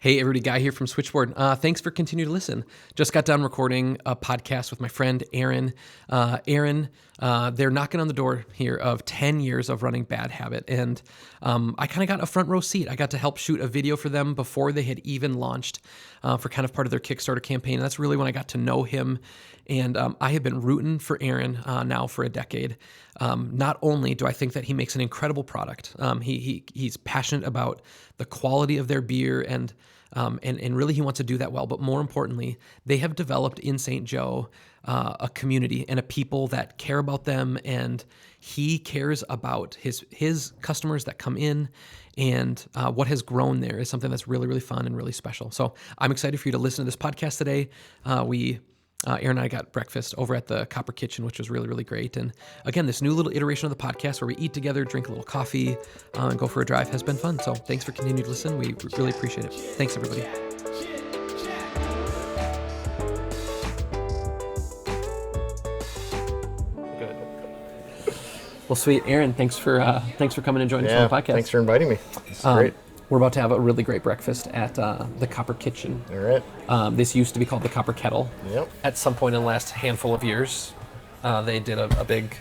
Hey everybody, Guy here from Switchboard. Thanks for continuing to listen. Just got done recording a podcast with my friend Aaron. They're knocking on the door here of 10 years of running Bad Habit, and I kind of got a front row seat. I got to help shoot a video for them before they had even launched for kind of part of their Kickstarter campaign, and that's really when I got to know him. And I have been rooting for Aaron now for a decade. Not only do I think that he makes an incredible product, he's passionate about the quality of their beer and really he wants to do that well. But more importantly, they have developed in St. Joe a community and a people that care about them, and he cares about his customers that come in. And what has grown there is something that's really, really fun and really special. So I'm excited for you to listen to this podcast today. Aaron and I got breakfast over at the Copper Kitchen, which was really, really great. And again, this new little iteration of the podcast where we eat together, drink a little coffee, and go for a drive has been fun. So thanks for continuing to listen. We really appreciate it. Thanks, everybody. Good. Well, sweet. Aaron, thanks for coming and joining us on the podcast. Thanks for inviting me. This is great. We're about to have a really great breakfast at the Copper Kitchen. All right. This used to be called the Copper Kettle. Yep. At some point in the last handful of years, they did a big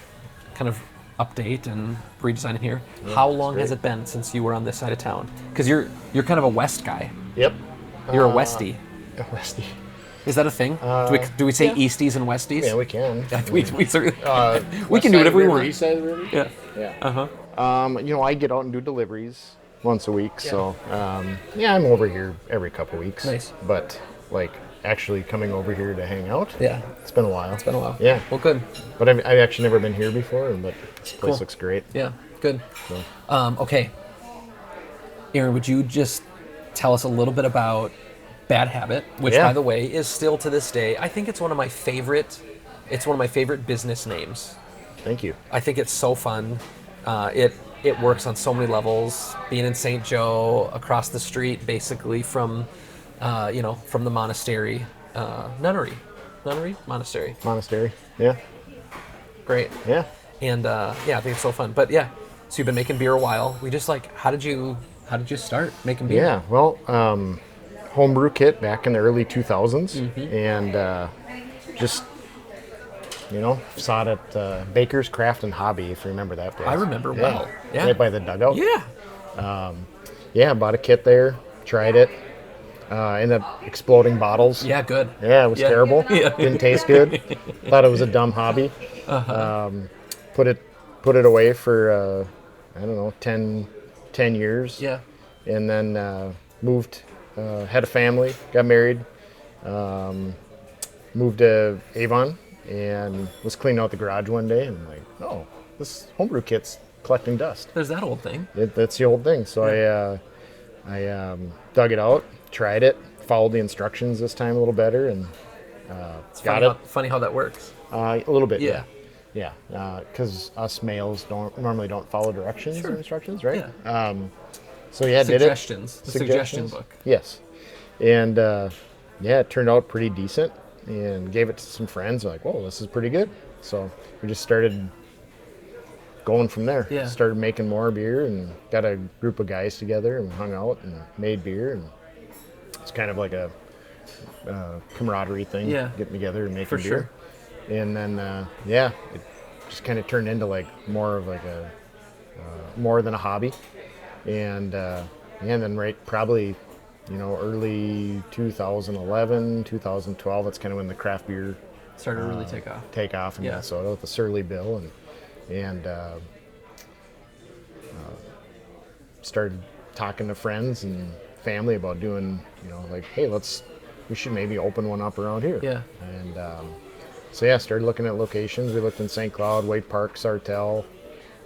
kind of update and redesign in here. Yeah, how long has it been since you were on this side of town? Because you're kind of a West guy. Yep. You're a Westie. A Westie. Is that a thing? Do we say Easties and Westies? Yeah, we can. we certainly we can do whatever we want. East side of the river? Yeah. Yeah. I get out and do deliveries once a week, so I'm over here every couple weeks. Nice. But actually coming over here to hang out, it's been a while. Yeah. Well, good. But I've actually never been here before, but this place looks great. Yeah, good. So. Okay. Aaron, would you just tell us a little bit about Bad Habit, which by the way is still to this day, I think it's one of my favorite business names. Thank you. I think it's so fun. It works on so many levels. Being in St. Joe, across the street, basically from the monastery, monastery. Yeah. Great. Yeah. And I think it's so fun. But yeah, so you've been making beer a while. We just how did you start making beer? Yeah. Well, homebrew kit back in the early 2000s, and just. Saw it at Baker's Craft and Hobby, if you remember that place. I remember well. Yeah. Right by the dugout. Yeah. Bought a kit there, tried it, ended up exploding bottles. Yeah, good. Yeah, it was terrible. Yeah. Didn't taste good. Thought it was a dumb hobby. Put it away for, 10 years. Yeah. And then moved, had a family, got married, moved to Avon. And was cleaning out the garage one day and this homebrew kit's collecting dust. There's that old thing. That's the old thing. So I dug it out, tried it, followed the instructions this time a little better, and it's got it. Funny how that works. A little bit. Yeah. Yeah. Because us males normally don't follow directions or instructions, right? Yeah. Did it. Suggestion book. Yes. And it turned out pretty decent. And gave it to some friends. Like, whoa, this is pretty good. So we just started going from there. Yeah. Started making more beer and got a group of guys together and hung out and made beer. And it's kind of like a camaraderie thing. Yeah. Getting together and making For beer. Sure. And then, it just kind of turned into more of a more than a hobby. And then probably early 2011, 2012, that's kind of when the craft beer started to really take off in Minnesota with the Surly Bill and started talking to friends and family about doing, hey, we should maybe open one up around here. Yeah. And started looking at locations. We looked in St. Cloud, White Park, Sartell,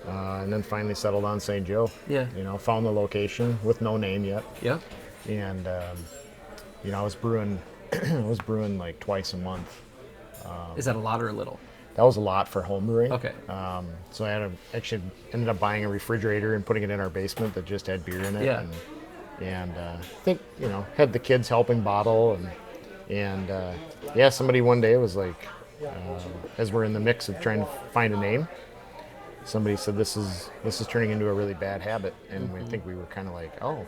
and then finally settled on St. Joe. Yeah. Found the location with no name yet. Yeah. And I was brewing twice a month. Is that a lot or a little? That was a lot for home brewing. Okay. So I actually ended up buying a refrigerator and putting it in our basement that just had beer in it. Yeah. And I think had the kids helping bottle and somebody one day was like, as we're in the mix of trying to find a name, somebody said this is turning into a really bad habit, and we think we were kind of like, oh.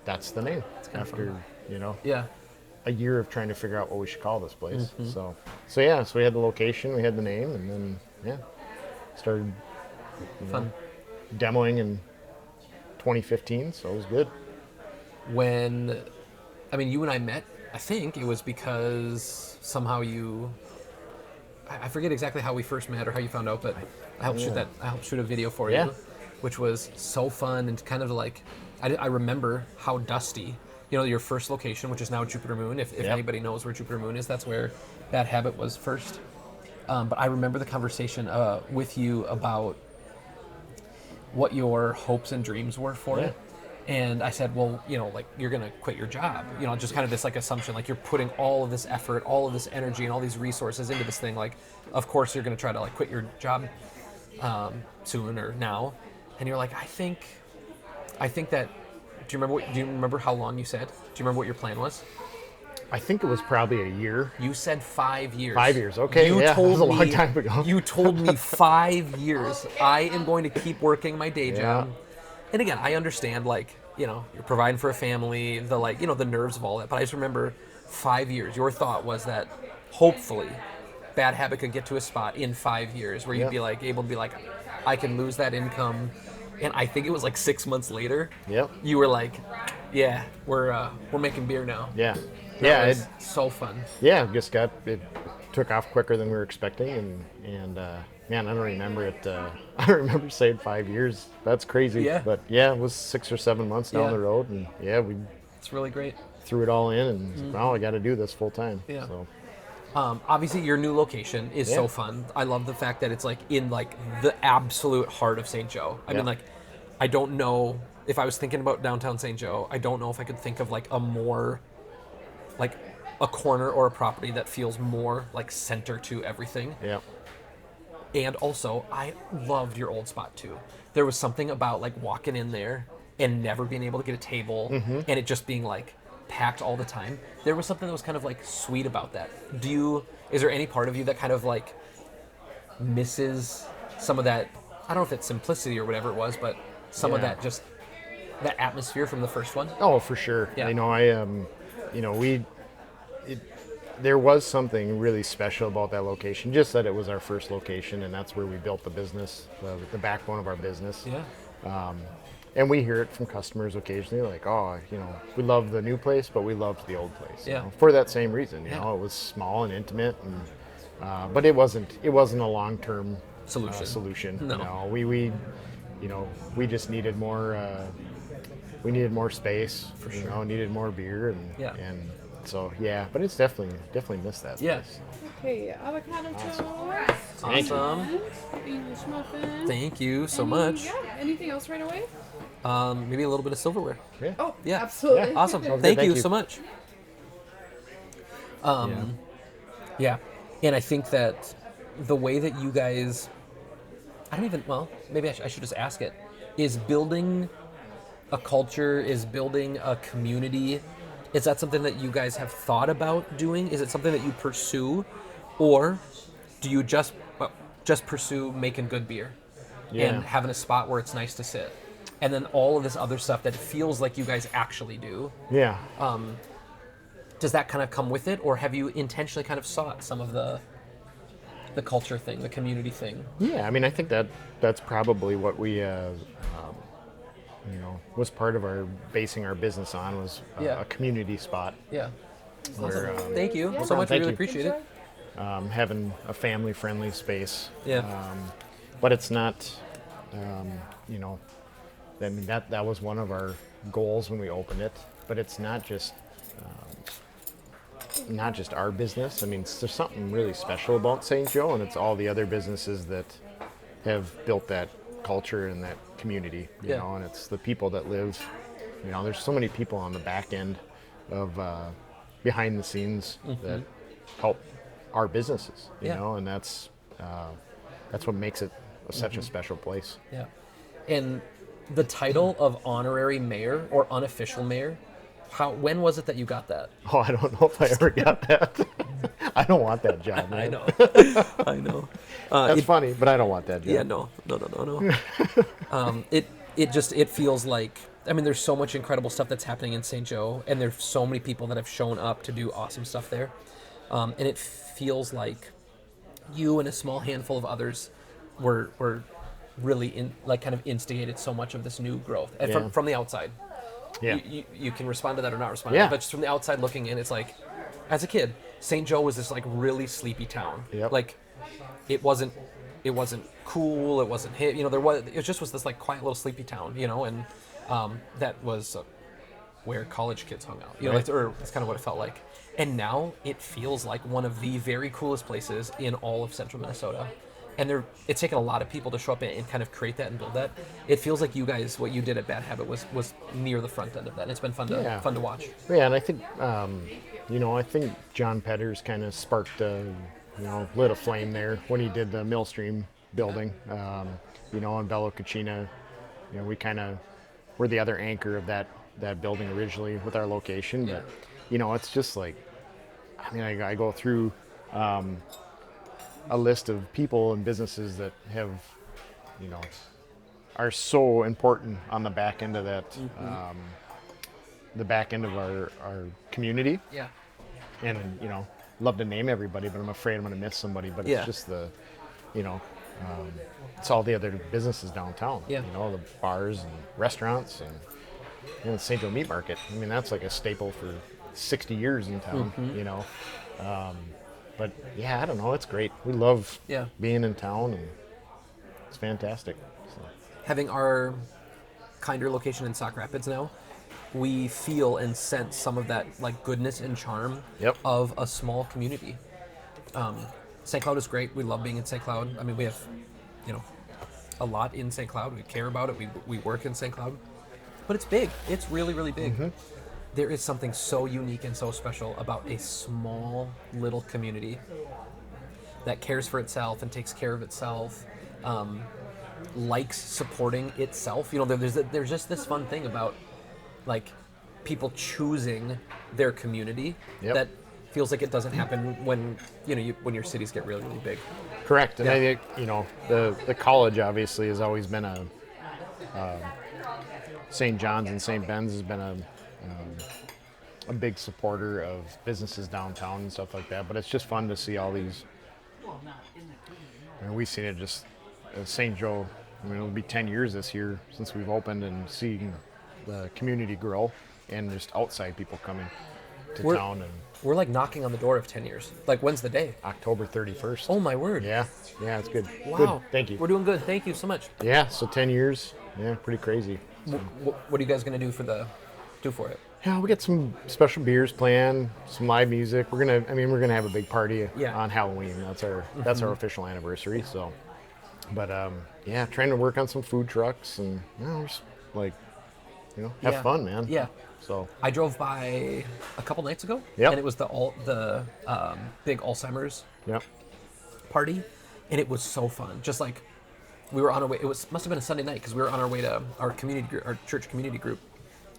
That's the name. you know, Yeah. a year of trying to figure out what we should call this place. So yeah, so we had the location, we had the name, and then started Fun. demoing in 2015. So it was good. When, I mean, you and I met, I think it was because somehow I forget exactly how we first met or how you found out, but I helped shoot a video for Yeah. you, which was so fun and kind of like, I remember how dusty, your first location, which is now Jupiter Moon. If anybody knows where Jupiter Moon is, that's where Bad Habit was first. But I remember the conversation with you about what your hopes and dreams were for it. And I said, well, like you're going to quit your job, just kind of this like assumption, like you're putting all of this effort, all of this energy and all these resources into this thing. Like, of course you're going to try to like quit your job soon or now. And you're like, I think that, do you remember how long you said? Do you remember what your plan was? I think it was probably a year. You said 5 years. 5 years, okay. That was a long time ago. You told me 5 years. I am going to keep working my day job. And again, I understand, like, you're providing for a family, the like, the nerves of all that. But I just remember 5 years. Your thought was that hopefully Bad Habit could get to a spot in 5 years where you'd be like able to be like, I can lose that income. And I think it was like 6 months later. You were like, yeah, we're making beer now. That was so fun. It took off quicker than we were expecting, and man, I don't remember it. I don't remember saying 5 years. That's crazy. But it was 6 or 7 months down the road, and we. It's really great. Threw it all in, and I got to do this full time. Yeah. So. Obviously, your new location is so fun. I love the fact that it's like in like the absolute heart of St. Joe. I mean, like, I don't know if I was thinking about downtown St. Joe. I don't know if I could think of like a more like a corner or a property that feels more like center to everything. And also, I loved your old spot too. There was something about like walking in there and never being able to get a table and it just being like packed all the time. There was something that was kind of like sweet about that. Is there any part of you that kind of like misses some of that, I don't know if it's simplicity or whatever it was, but some of that just that atmosphere from the first one? Oh, for sure. There was something really special about that location, just that it was our first location, and that's where we built the business, the backbone of our business. And we hear it from customers occasionally, like, we love the new place, but we loved the old place. For that same reason, it was small and intimate, and but it wasn't a long-term solution. No. We just needed more. We needed more space. For sure. Needed more beer, and so but it's definitely missed that. Place. Okay, avocado toast. Awesome. English muffin. Thank you so much. Yeah. Anything else right away? Maybe a little bit of silverware. Oh, yeah, absolutely. Yeah. Awesome. Thank you so much. And I think that the way that you guys, maybe I should just ask it, is building a culture, is building a community. Is that something that you guys have thought about doing? Is it something that you pursue, or do you just pursue making good beer and having a spot where it's nice to sit, and then all of this other stuff that feels like you guys actually do? Does that kind of come with it, or have you intentionally kind of sought some of the culture thing, the community thing? I mean, I think that's probably what we was part of our basing our business on, was a community spot. Where, Thank you so much. I really appreciate it. Having a family-friendly space. But it's not, I mean, that was one of our goals when we opened it. But it's not just our business. I mean, there's something really special about St. Joe, and it's all the other businesses that have built that culture and that community, you know, and it's the people that live, there's so many people on the back end of behind the scenes that help our businesses, you know, and that's what makes it such a special place. And the title of honorary mayor or unofficial mayor, when was it that you got that? Oh, I don't know if I ever got that. I don't want that job, man. I know. That's funny, but I don't want that job. Yeah, no. it feels like, I mean, there's so much incredible stuff that's happening in St. Joe, and there's so many people that have shown up to do awesome stuff there, and it feels like you and a small handful of others were really kind of instigated so much of this new growth and Yeah. from the outside. Yeah. You can respond to that or not respond to Yeah. that, but just from the outside looking in, it's like, as a kid, St. Joe was this like really sleepy town. Yep. Like, it wasn't cool, it wasn't hip, it just was this like quiet little sleepy town, and that was where college kids hung out, Right. or that's kind of what it felt like. And now it feels like one of the very coolest places in all of central Minnesota. And it's taken a lot of people to show up and kind of create that and build that. It feels like you guys, what you did at Bad Habit was near the front end of that. And it's been fun to watch. Yeah, and I think, I think John Petters kind of sparked, lit a flame there when he did the Millstream building. In Bella Cucina, we kind of were the other anchor of that building originally with our location. Yeah. But, it's just like, I go through a list of people and businesses that have, are so important on the back end of that, the back end of our community. Yeah. And, love to name everybody, but I'm afraid I'm going to miss somebody. But Yeah. it's just it's all the other businesses downtown. Yeah. The bars and restaurants and the St. Joe Meat Market. I mean, that's like a staple for 60 years in town, But yeah, I don't know. It's great. We love being in town, and it's fantastic. So. Having our kinder location in Sauk Rapids now, we feel and sense some of that like goodness and charm of a small community. St. Cloud is great. We love being in St. Cloud. I mean, we have, a lot in St. Cloud. We care about it. We work in St. Cloud. But it's big. It's really, really big. Mm-hmm. There is something so unique and so special about a small little community that cares for itself and takes care of itself, likes supporting itself. There's just this fun thing about like people choosing their community that feels like it doesn't happen when when your cities get really, really big. Correct. And I think the college obviously has always been a St. John's and St. Ben's has been a big supporter of businesses downtown and stuff like that. But it's just fun to see all these. We've seen it just St. Joe. It'll be 10 years this year since we've opened, and seeing the community grow and just outside people coming to town. And we're like knocking on the door of 10 years. Like, when's the day? October 31st. Oh my word. Yeah, it's good. Wow. Good. Thank you. We're doing good. Thank you so much. Yeah, so 10 years. Yeah, pretty crazy. So. What are you guys gonna do for it? Yeah, we got some special beers planned, some live music. We're gonna have a big party on Halloween. That's our official anniversary. So, but trying to work on some food trucks and just like, have fun, man. Yeah. So I drove by a couple nights ago, Yep. and it was the big Alzheimer's Yep. party, and it was so fun. Just like we were on our way. Must have been a Sunday night because we were on our way to our church community group,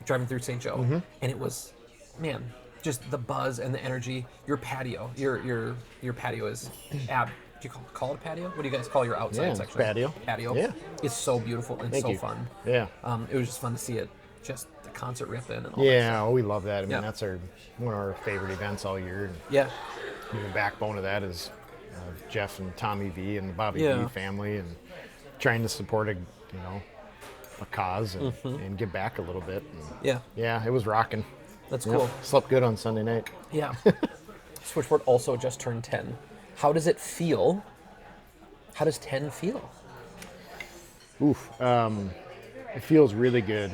driving through St. Joe, and it was, man, just the buzz and the energy. Your patio, your patio is do you call it a patio? What do you guys call your outside section? Patio. Patio. Yeah. It's so beautiful and Thank so you. fun. Yeah. It was just fun to see it. Just the concert ripping and all Yeah, that stuff. we love that. I mean, Yeah. that's one of our favorite events all year. And Yeah. the backbone of that is Jeff and Tommy V and the Bobby Yeah. V family, and trying to support a cause and give back a little bit. And Yeah. it was rocking. That's Yep. cool. Slept good on Sunday night. Yeah. Switchboard also just turned 10. How does it feel? How does 10 feel? Oof. It feels really good.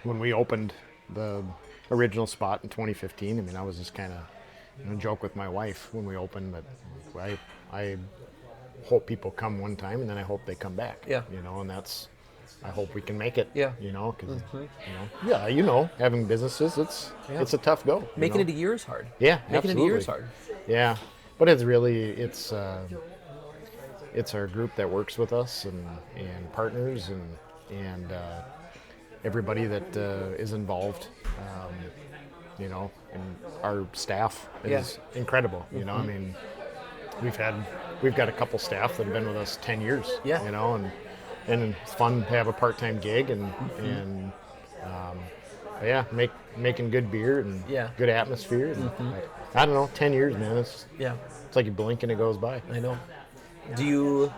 When we opened the original spot in 2015, I was just kind of joke with my wife when we opened that I hope people come one time and then I hope they come back. Yeah. And I hope we can make it. Yeah. Because having businesses, it's a tough go. Making it a year is hard. Yeah, Making it a year is absolutely. hard. Yeah, but it's our group that works with us and partners and everybody that is involved. And our staff is incredible. We've got a couple staff that have been with us 10 years. Yeah. And and it's fun to have a part-time gig and but yeah, making good beer and Yeah. good atmosphere. And I don't know, 10 years, man. It's Yeah, like you blink and it goes by. I know. Do you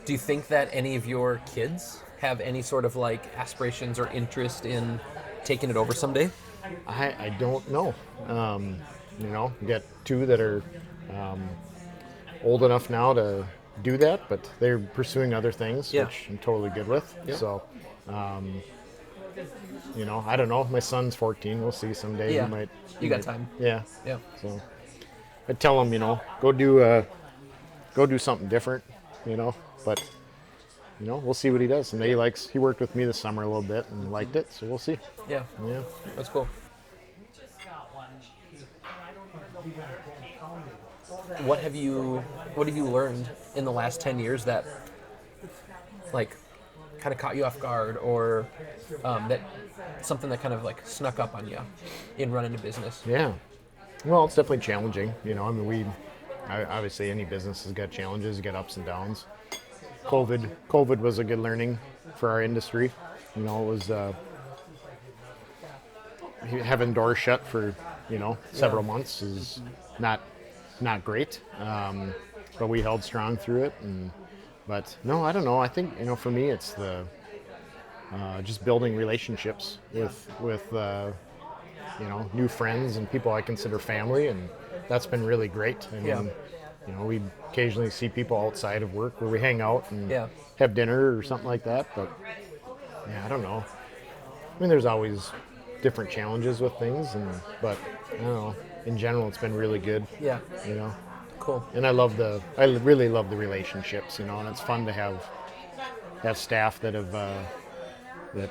think that any of your kids have any sort of like aspirations or interest in taking it over someday? I don't know. You know, you got two that are old enough now to do that, but they're pursuing other things, Yeah. which I'm totally good with. Yeah. So, you know, I don't know. My son's 14. We'll see someday. Yeah. He might. You got time. Yeah. Yeah. So, I tell him, you know, go do something different, you know. But, you know, we'll see what he does. And he worked with me this summer a little bit and liked it. So we'll see. Yeah. Yeah. That's cool. What have you learned in the last 10 years that like kind of caught you off guard, or that something that kind of like snuck up on you in running a business? Yeah. Well, it's definitely challenging. You know, I mean, obviously any business has got challenges, you got ups and downs. COVID was a good learning for our industry. You know, it was having doors shut for, you know, several months is not great. But we held strong through it. But no, I don't know. I think, you know, for me, it's the just building relationships with you know, new friends and people I consider family, and that's been really great. I mean, you know, we occasionally see people outside of work where we hang out and have dinner or something like that. But yeah, I don't know. I mean, there's always different challenges with things, but I don't know. In general, it's been really good. Yeah. You know. Cool. And I really love the relationships, you know, and it's fun to have staff that have that,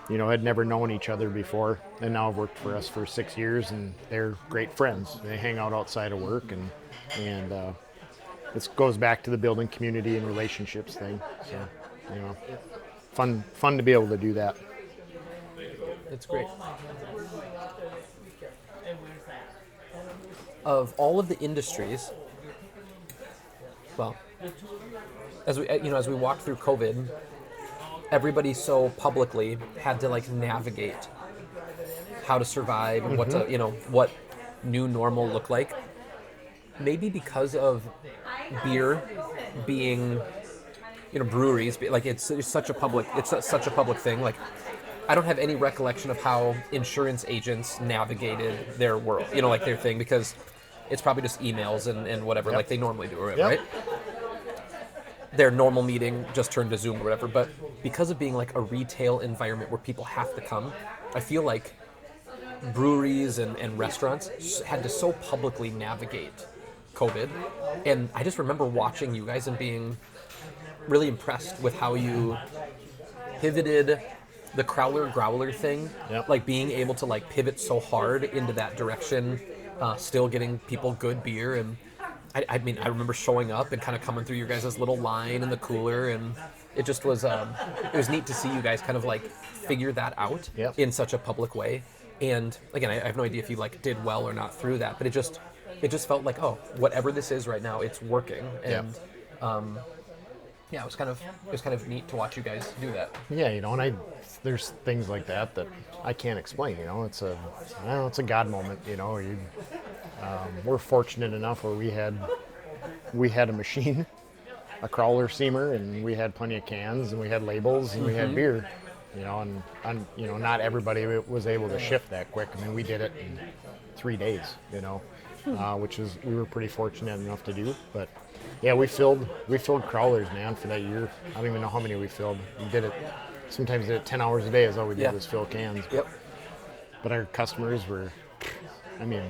you know, had never known each other before, and now have worked for us for 6 years, and they're great friends. They hang out outside of work, and it goes back to the building community and relationships thing. So, you know, fun to be able to do that. It's great. Of all of the industries, well, as we walked through COVID, everybody so publicly had to like navigate how to survive and what new normal looked like. Maybe because of beer being, you know, breweries, like it's such a public thing. Like, I don't have any recollection of how insurance agents navigated their world, you know, like their thing, because it's probably just emails and whatever, like they normally do, right? Their normal meeting just turned to Zoom or whatever. But because of being like a retail environment where people have to come, I feel like breweries and restaurants had to so publicly navigate COVID. And I just remember watching you guys and being really impressed with how you pivoted the crowler growler thing, like being able to like pivot so hard into that direction, still getting people good beer. And I mean, I remember showing up and kind of coming through your guys' little line in the cooler, and it just was it was neat to see you guys kind of like figure that out in such a public way. And again, I have no idea if you like did well or not through that, but it just felt like, oh, whatever this is right now, it's working. And it was kind of neat to watch you guys do that. Yeah, you know, and there's things like that I can't explain. You know, it's a God moment. You know, we're fortunate enough where we had a machine, a crawler seamer, and we had plenty of cans, and we had labels, and we had beer. You know, and you know, not everybody was able to shift that quick. I mean, we did it in 3 days. You know, which we were pretty fortunate enough to do. But yeah, we filled crawlers, man, for that year. I don't even know how many we filled. We did it. Sometimes did it 10 hours a day is all we did was fill cans. But our customers were, I mean,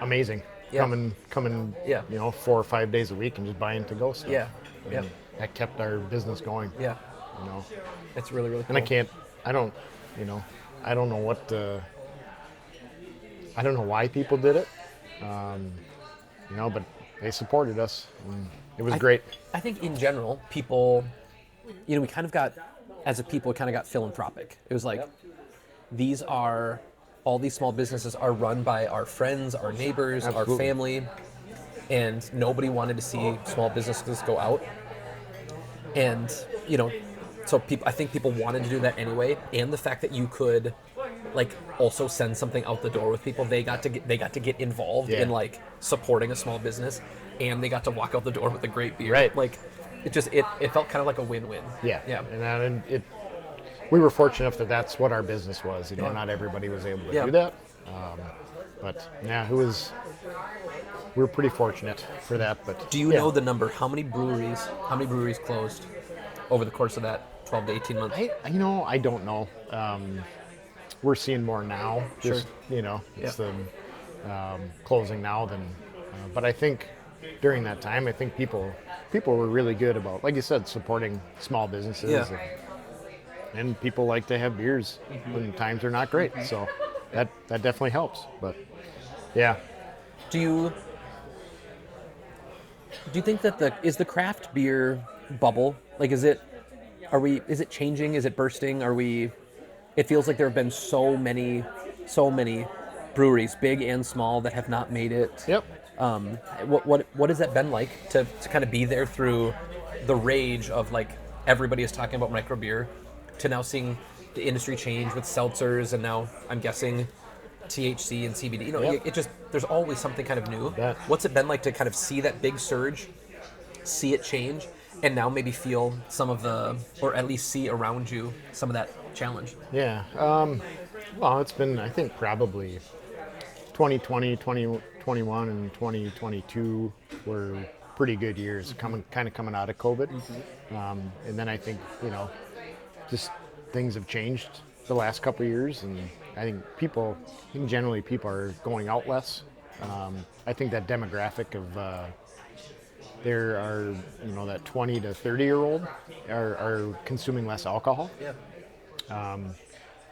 amazing. Coming, you know, 4 or 5 days a week and just buying to go stuff. That kept our business going. You know, it's really, really cool. And I don't know why people did it. You know, but they supported us, and it was great. I think in general, people, you know, we kind of got philanthropic. It was like, all these small businesses are run by our friends, our neighbors, our family, and nobody wanted to see small businesses go out. And, so I think people wanted to do that anyway. And the fact that you could, like, also send something out the door with people, they got to get involved in, like, supporting a small business, and they got to walk out the door with a great beer. Right. Like, it felt kind of like a win-win. Yeah. Yeah. And we were fortunate enough that that's what our business was. Not everybody was able to do that. But yeah, we were pretty fortunate for that. But Do you know the number? How many breweries closed over the course of that 12 to 18 months? I don't know. We're seeing more now. Just, it's the closing now than. But I think during that time, I think people were really good about, like you said, supporting small businesses. Yeah. And people like to have beers when times are not great. So that definitely helps. But yeah. Do you think that is the craft beer bubble, like, is it changing? Is it bursting? It feels like there have been so many breweries, big and small, that have not made it. Yep. What has that been like to kind of be there through the rage of, like, everybody is talking about micro beer, to now seeing the industry change with seltzers, and now I'm guessing THC and CBD. It just, there's always something kind of new. Yeah. What's it been like to kind of see that big surge, see it change, and now maybe feel some of or at least see around you some of that challenge? Yeah. Well, it's been, I think, probably 2020, 2021, and 2022 were pretty good years, coming out of COVID. And then I think, just things have changed the last couple of years, and I think generally people are going out less. I think that demographic of there are, that 20 to 30-year-old are consuming less alcohol. Yeah.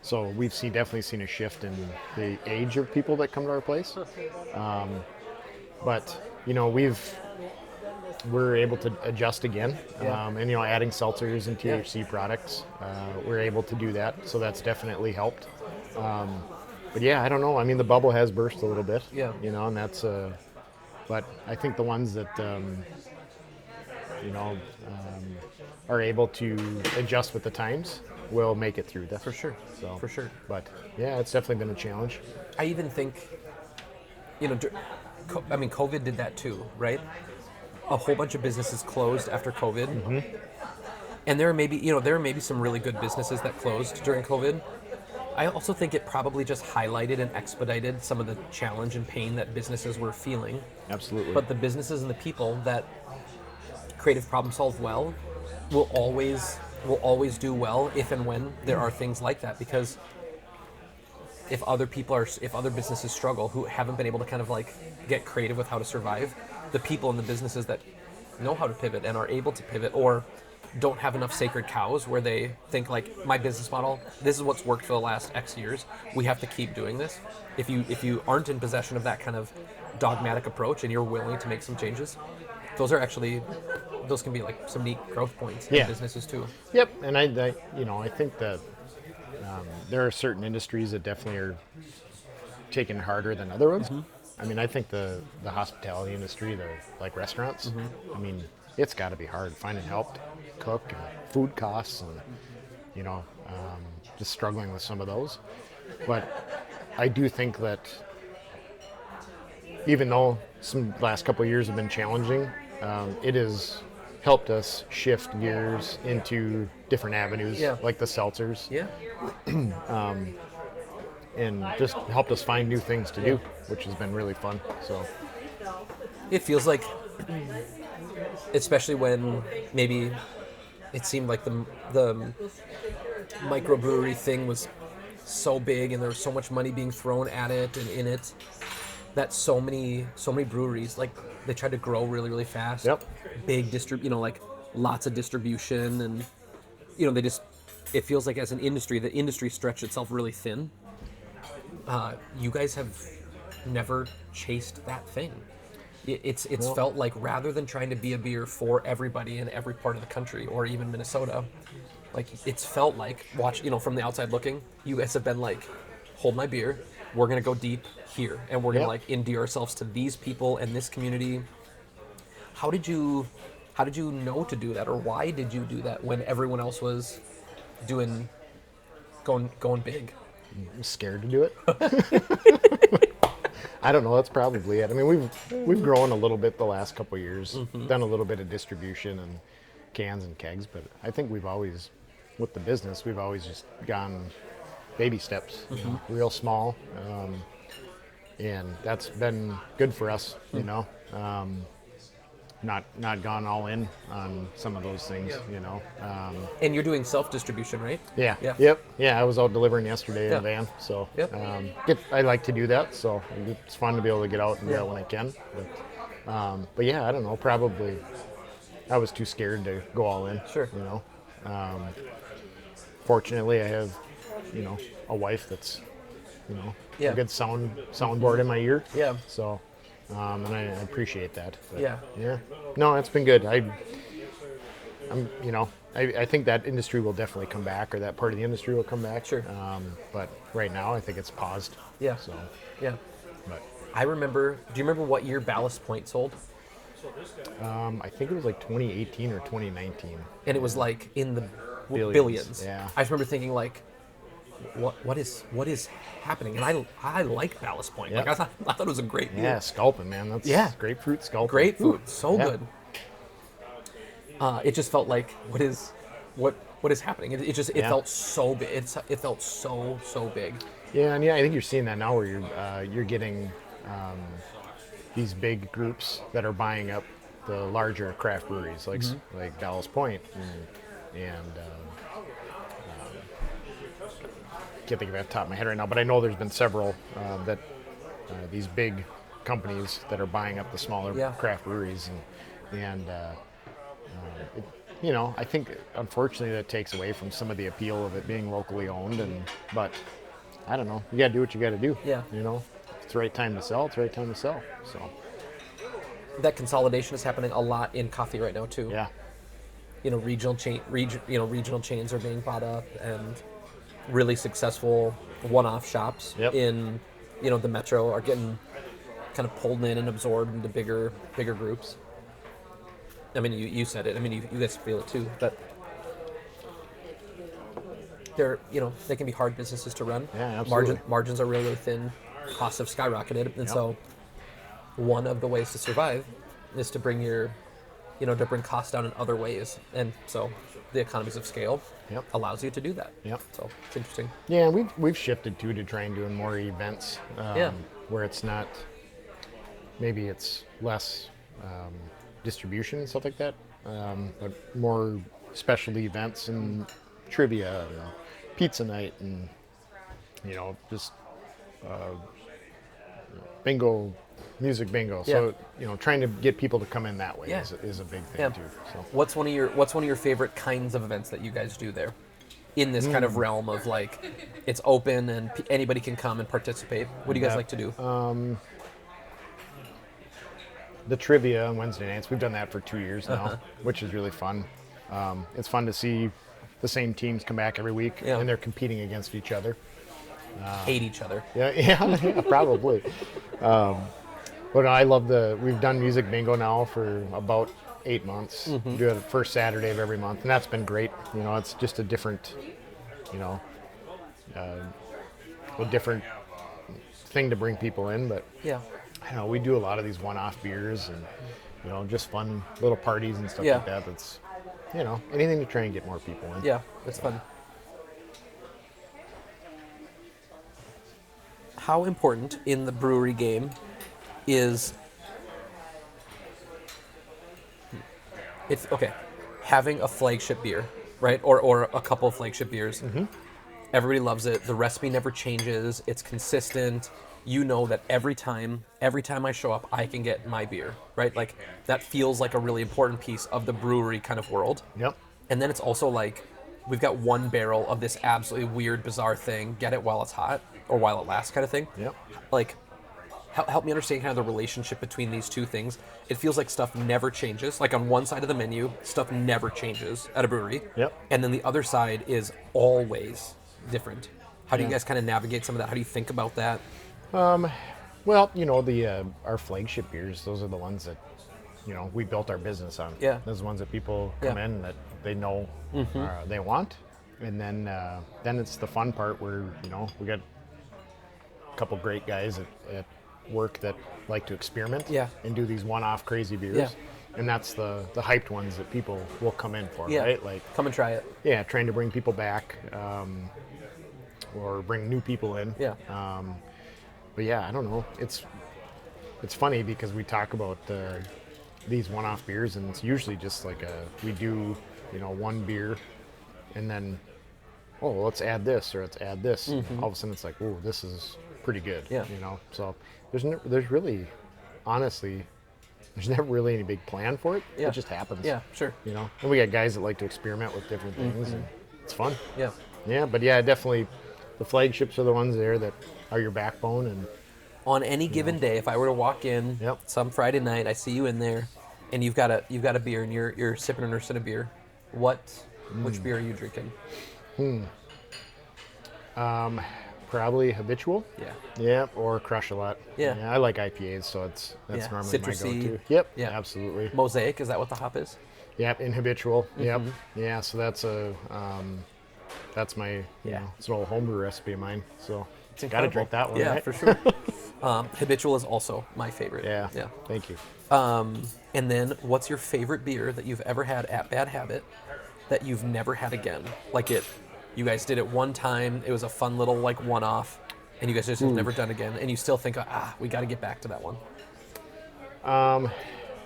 So we've definitely seen a shift in the age of people that come to our place. But we're able to adjust again, and adding seltzers and THC products, we're able to do that. So that's definitely helped. But yeah, I don't know. I mean, the bubble has burst a little bit. Yeah. And that's. But I think the ones that are able to adjust with the times will make it through. That's For sure. So For sure. But yeah, it's definitely been a challenge. I even think, COVID did that too, right? A whole bunch of businesses closed after COVID, and there are maybe some really good businesses that closed during COVID. I also think it probably just highlighted and expedited some of the challenge and pain that businesses were feeling. Absolutely. But the businesses and the people that creative problem solve well will always do well if and when there are things like that, because if other businesses struggle who haven't been able to kind of like get creative with how to survive, the people in the businesses that know how to pivot and are able to pivot, or don't have enough sacred cows where they think like, my business model, this is what's worked for the last X years, we have to keep doing this. If you aren't in possession of that kind of dogmatic approach and you're willing to make some changes, those can be like some neat growth points in businesses too. Yep, and I think that there are certain industries that definitely are taken harder than other ones. I mean, I think the hospitality industry, like restaurants, I mean, it's got to be hard finding help to cook and food costs, and just struggling with some of those. But I do think that even though some last couple of years have been challenging, it has helped us shift gears into different avenues, like the seltzers. Yeah. And just helped us find new things to do, which has been really fun. So it feels like, especially when maybe it seemed like the microbrewery thing was so big and there was so much money being thrown at it and in it, that so many breweries, like, they tried to grow really, really fast. Yep. Big like lots of distribution, and it feels like as an industry, the industry stretched itself really thin. You guys have never chased that thing. It's felt like, rather than trying to be a beer for everybody in every part of the country or even Minnesota, like, it's felt like, from the outside looking, you guys have been like, hold my beer, we're gonna go deep here, and we're gonna like endear ourselves to these people and this community. How did you How did you know to do that, or why did you do that when everyone else was going big? I'm scared to do it. I don't know. That's probably it. I mean, we've grown a little bit the last couple of years, done a little bit of distribution and cans and kegs, but I think we've always, with the business, we've always just gone baby steps, you know, real small, and that's been good for us. You know, not gone all in on some of those things. You know. And you're doing self-distribution, right? Yeah. Yeah. Yep. Yeah, I was out delivering yesterday in Yeah. a van, so Yep. I like to do that. So it's fun to be able to get out and do Yeah. that when I can. But yeah, I don't know. Probably I was too scared to go all in. Sure. You know. Fortunately, I have, you know, a wife that's, you know, Yeah. a good soundboard in my ear. Yeah. So, and I appreciate that. But, Yeah. Yeah. No, it's been good. You know, I think that industry will definitely come back, or that part of the industry will come back. Sure. But right now, I think it's paused. Yeah. So, Yeah. but I remember. Do you remember what year Ballast Point sold? I think it was like 2018 or 2019. And it was like in the Billions, billions. yeah. I just remember thinking like, what is happening? And I like Ballast Point. Like Yep. I thought it was a great beer. Yeah, sculpin, man. That's Yeah. grapefruit sculpin. Grapefruit, so Yeah. good. It just felt like what is happening? It just Yeah. felt so big. It felt so big. Yeah, and I think you're seeing that now, where you're getting these big groups that are buying up the larger craft breweries, like Ballast Point, and can't think of it off the top of my head right now, but I know there's been several that these big companies that are buying up the smaller Yeah. craft breweries, and you know, I think unfortunately that takes away from some of the appeal of it being locally owned, but I don't know, you gotta do what you gotta do. Yeah. You know, if it's the right time to sell, it's the right time to sell. So That consolidation is happening a lot in coffee right now too. yeah. You know, regional chains are being bought up, and really successful one-off shops Yep. in, you know, the metro are getting kind of pulled in and absorbed into bigger groups. I mean, you said it. I mean, you guys feel it too. But they can be hard businesses to run. Yeah, absolutely. Margins are really thin. Costs have skyrocketed, and Yep. so one of the ways to survive is to bring costs down in other ways, and so the economies of scale Yep. allows you to do that. Yep. So it's interesting. Yeah, and we've shifted too to trying doing more events, Yeah. where it's not, maybe it's less distribution and stuff like that, but more specialty events and trivia, and pizza night, and just bingo, music bingo. So trying to get people to come in that way Yeah. is a big thing Yeah. too. So. What's one of your favorite kinds of events that you guys do there? In this kind of realm of like, it's open and anybody can come and participate. What do you guys Yeah. like to do? The trivia on Wednesday nights, we've done that for 2 years now, which is really fun. It's fun to see the same teams come back every week, Yeah. and they're competing against each other. Hate each other. Yeah, probably. But I love we've done music bingo now for about 8 months. We do it the first Saturday of every month, and that's been great. It's just a different, a different thing to bring people in, but Yeah. I don't know, we do a lot of these one-off beers and, just fun little parties and stuff Yeah. like that. That's, anything to try and get more people in. Yeah, it's fun. How important in the brewery game is having a flagship beer, right? Or a couple of flagship beers. Everybody loves it. The recipe never changes. It's consistent. You know that every time I show up, I can get my beer, right? Like that feels like a really important piece of the brewery kind of world. Yep. And then it's also like, we've got one barrel of this absolutely weird, bizarre thing. Get it while it's hot, or while it lasts, kind of thing. Yep. Like, help me understand kind of the relationship between these two things. It feels like stuff never changes. Like on one side of the menu, stuff never changes at a brewery. Yep. And then the other side is always different. How do you Yeah. guys kind of navigate some of that? How do you think about that? Well, our flagship beers, those are the ones that we built our business on. Yeah. Those ones that people come in that they know they want. And then it's the fun part where, we got a couple great guys at work that like to experiment and do these one-off crazy beers. Yeah. And that's the hyped ones that people will come in for, Yeah. right? Like, Come and try it. yeah, trying to bring people back or bring new people in. Yeah. But yeah, I don't know. It's funny because we talk about these one-off beers, and it's usually just like we do, one beer, and then, let's add this or let's add this. And all of a sudden, it's like, oh, this is pretty good. Yeah. So there's really, honestly, there's never really any big plan for it. Yeah. It just happens. Yeah, sure. And we got guys that like to experiment with different things, and it's fun. Yeah. Yeah, but yeah, definitely, the flagships are the ones there that are your backbone. And On any given day, if I were to walk in Yep. some Friday night, I see you in there, and you've got a beer, and you're sipping or nursing a beer. Which beer are you drinking? probably Habitual. Yeah. Yeah, or Crush a Lot. Yeah. I like IPAs, so that's Yeah. normally my Citrusy. go-to. Yep. Yeah. Absolutely. Mosaic, is that what the hop is? Yep. In Habitual. Yep. Yeah. So that's that's my Yeah. it's an old homebrew recipe of mine. So It's got to incredible. drink that one. Yeah, right? for sure. Habitual is also my favorite. Yeah. Yeah. Thank you. And then, what's your favorite beer that you've ever had at Bad Habit that you've never had again? Like you guys did it one time. It was a fun little one-off, and you guys just have never done again. And you still think, we got to get back to that one.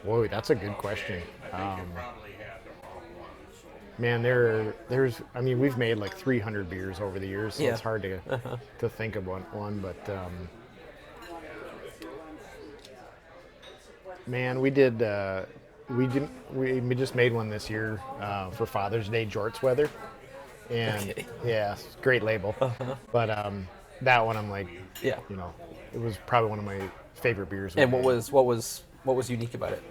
Whoa, that's a good question. Man, there's we've made like 300 beers over the years, so Yeah. it's hard to think of one. But man, we just made one this year for Father's Day, Jorts Weather, and Okay. yeah, it's a great label. But that one, I'm like, Yeah. it was probably one of my favorite beers. And we made. what was unique about it?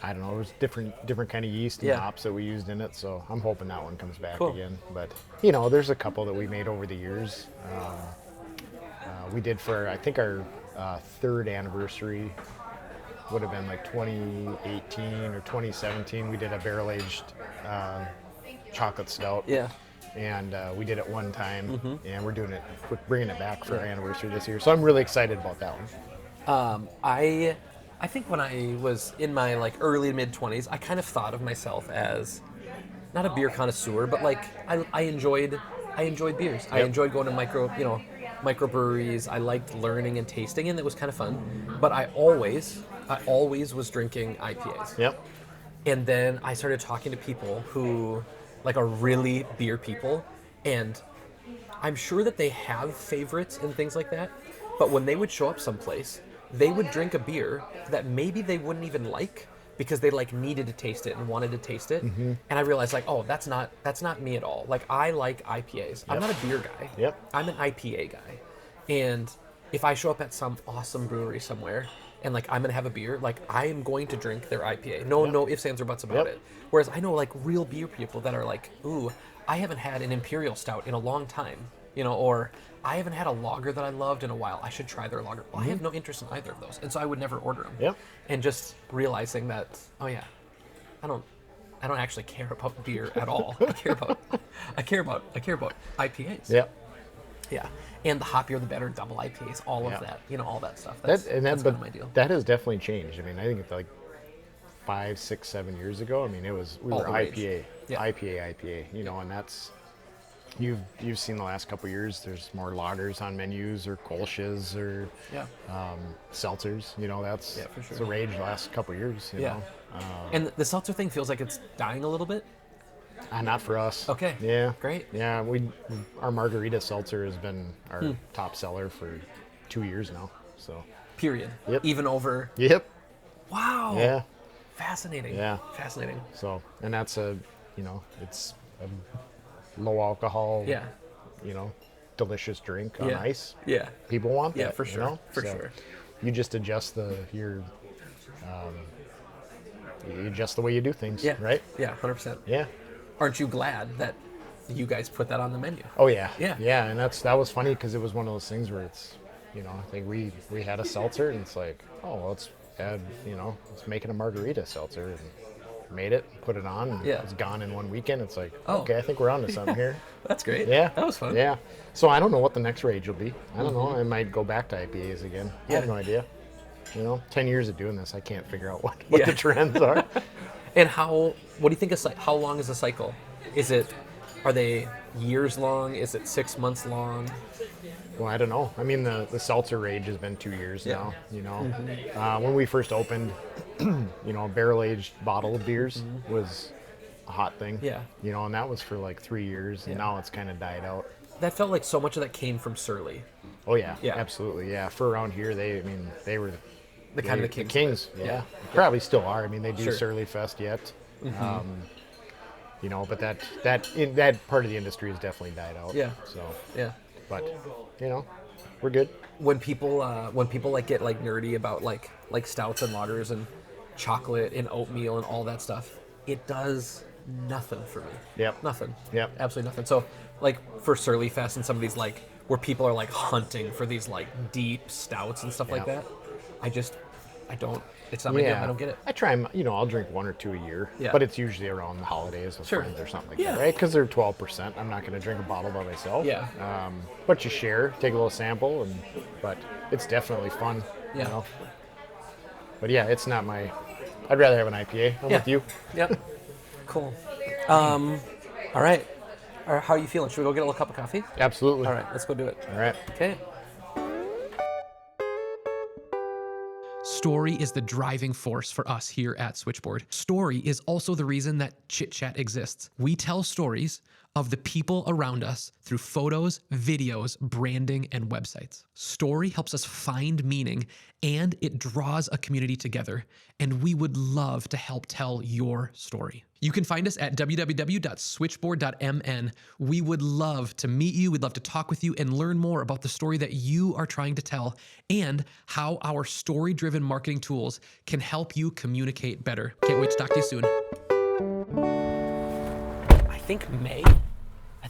I don't know. It was different kind of yeast and Yeah. hops that we used in it, so I'm hoping that one comes back Cool. again. But there's a couple that we made over the years. We did for, I think, our third anniversary would have been like 2018 or 2017. We did a barrel aged chocolate stout. Yeah. And we did it one time, and we're bringing it back for our anniversary this year. So I'm really excited about that one. I think when I was in my early to mid 20s, I kind of thought of myself as not a beer connoisseur, but I enjoyed beers. I enjoyed going to microbreweries. I liked learning and tasting, and it was kind of fun. But I always was drinking IPAs. Yep. And then I started talking to people who are really beer people, and I'm sure that they have favorites and things like that, but when they would show up someplace, they would drink a beer that maybe they wouldn't even like because they needed to taste it and wanted to taste it. And I realized that's not me at all. I like IPAs. I'm not a beer guy. Yep. I'm an IPA guy. And if I show up at some awesome brewery somewhere and I'm gonna have a beer, I am going to drink their IPA. No ifs, ands, or buts about Yep. it. Whereas I know real beer people that are ooh, I haven't had an Imperial Stout in a long time, or I haven't had a lager that I loved in a while. I should try their lager. Well, I have no interest in either of those, and so I would never order them. Yep. And just realizing that, I don't actually care about beer at all. I care about IPAs. Yep. Yeah, and the hoppier the better, double IPAs, all of Yeah. that, all that stuff. That's kind of my deal. That has definitely changed. I think it's 5, 6, 7 years ago. We All were the rage. IPA, Yeah. IPA, and that's you've seen the last couple of years. There's more lagers on menus or Kolsch's or Yeah. seltzers. That's Yeah, for sure. it's the rage the last couple of years. You Yeah. know, And the seltzer thing feels like it's dying a little bit. not for us. Okay. Yeah. Great. Yeah, our margarita seltzer has been our top seller for 2 years now. So. Period. Yep. Even over. Yep. Wow. Yeah. Fascinating. Yeah. Fascinating. So, and that's it's a low alcohol, Yeah. delicious drink on Yeah. ice. Yeah. People want that. Yeah, for sure. For So sure. You just adjust you adjust the way you do things, Yeah. right? Yeah. 100%. Yeah. Aren't you glad that you guys put that on the menu? Oh yeah. Yeah. Yeah, and that was funny because it was one of those things where it's, I think we had a seltzer and it's like, oh, well, it's had, was making a margarita seltzer and made it, put it on, and Yeah. it's gone in one weekend. It's like, Oh. okay, I think we're on to something here. That's great. Yeah. That was fun. Yeah. So I don't know what the next rage will be. I don't know. I might go back to IPAs again. I have Yeah. no idea. 10 years of doing this, I can't figure out what Yeah. the trends are. And what do you think is how long is the cycle? Are they years long? Is it 6 months long? Well, I don't know. I mean, the seltzer rage has been 2 years now. When we first opened, barrel-aged bottled beers was a hot thing. Yeah. And that was for like 3 years, and now it's kind of died out. That felt like so much of that came from Surly. Oh yeah, Yeah. absolutely, yeah. For around here, they were The kind of the kings. kings. Yeah. Probably still are. I mean, they do Sure. Surly Fest yet. But that part of the industry has definitely died out. Yeah. So, Yeah. but we're good. When people like get like nerdy about like stouts and lagers and chocolate and oatmeal and all that stuff, it does nothing for me. Yep. Nothing. Yep. Absolutely nothing. So like for Surly Fest and some of these like where people are like hunting for these like deep stouts and stuff like Yeah. that, I don't. It's not my deal. I don't get it. I try, I'll drink 1 or 2 a year, Yeah. but it's usually around the holidays with Sure. friends or something like Yeah. that, right? Because they're 12%. I'm not going to drink a bottle by myself. Yeah. But you share, take a little sample, but it's definitely fun. Yeah. But yeah, it's not I'd rather have an IPA. I'm with you. Yep. Cool. All right. How are you feeling? Should we go get a little cup of coffee? Absolutely. All right. Let's go do it. All right. Okay. Story is the driving force for us here at Switchboard. Story is also the reason that Chit Chat exists. We tell stories of the people around us through photos, videos, branding, and websites. Story helps us find meaning and it draws a community together. And we would love to help tell your story. You can find us at www.switchboard.mn. We would love to meet you. We'd love to talk with you and learn more about the story that you are trying to tell and how our story-driven marketing tools can help you communicate better. Can't wait to talk to you soon. I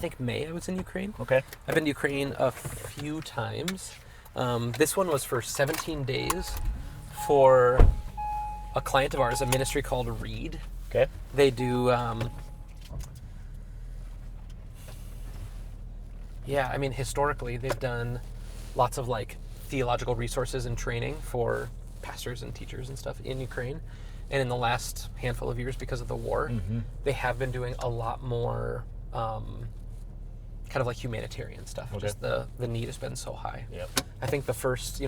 think May I was in Ukraine. Okay. I've been to Ukraine a few times. This one was for 17 days for a client of ours, a ministry called Reed. Okay. They do, historically they've done lots of like theological resources and training for pastors and teachers and stuff in Ukraine. And in the last handful of years, because of the war, they have been doing a lot more kind of like humanitarian stuff. Okay. Just the need has been so high. Yep. I think the first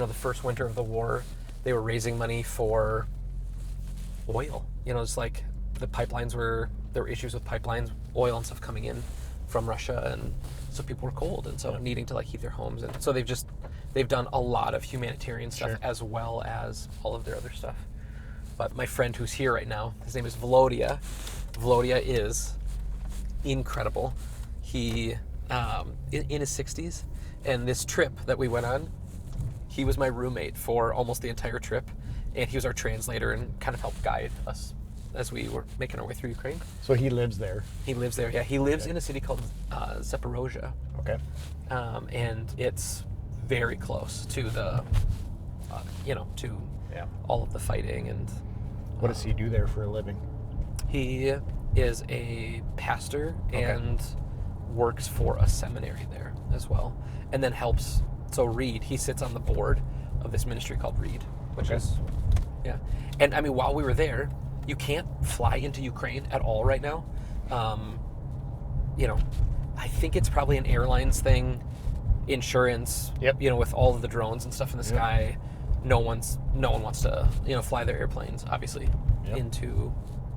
winter of the war, they were raising money for oil. It's like the pipelines there were issues with pipelines, oil and stuff coming in from Russia, and so people were cold and so needing to like heat their homes, and so they've done a lot of humanitarian stuff as well as all of their other stuff. But my friend who's here right now, his name is Volodya. Volodya is incredible. He in his 60s, and this trip that we went on, he was my roommate for almost the entire trip, and he was our translator and kind of helped guide us as we were making our way through Ukraine. So he lives there. He lives there. Yeah, he lives in a city called Zaporozhye, Okay. and it's very close to the, to all of the fighting. And What does he do there for a living? he is a pastor and works for a seminary there as well, and then helps. So Reed, he sits on the board of this ministry called Reed, which is, and I mean, while we were there, you can't fly into Ukraine at all right now. I think it's probably an airlines thing, insurance. Yep. With all of the drones and stuff in the sky, no one wants to fly their airplanes obviously into